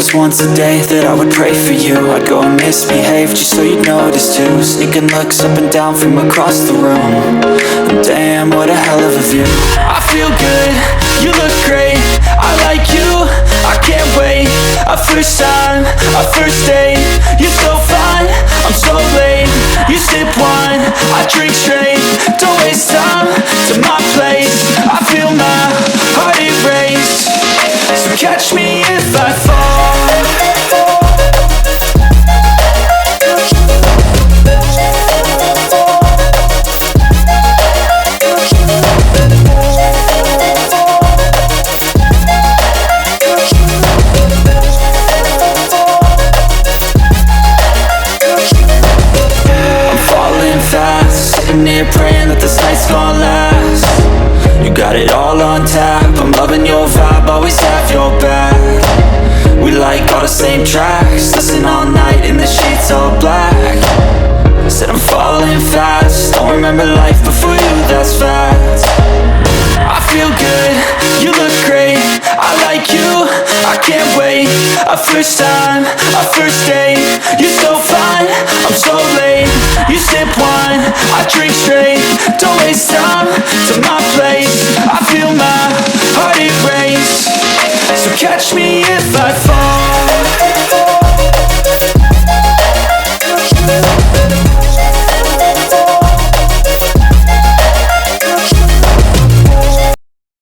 was once a day that I would pray for you. I'd go and misbehave just so you'd notice too. Sneaking looks up and down from across the room. And damn, what a hell of a view. I feel good, you look great, I like you, I can't wait. A first time, a first date, you're so fine, I'm so late. You sip wine, I drink straight. Don't waste time to my place. I feel my heart erase. So catch me if I fall. Sitting here praying that this night's gonna last. You got it all on tap, I'm loving your vibe, always have your back. We like all the same tracks, listen all night in the sheets all black. Said I'm falling fast, don't remember life before you, that's fact. I feel good, you look great, I like you, I can't wait. A first time, a first date, you're so fine, I'm so late. You sip wine, I drink straight. Don't waste time to my place. I feel my heart erase. So catch me if I fall.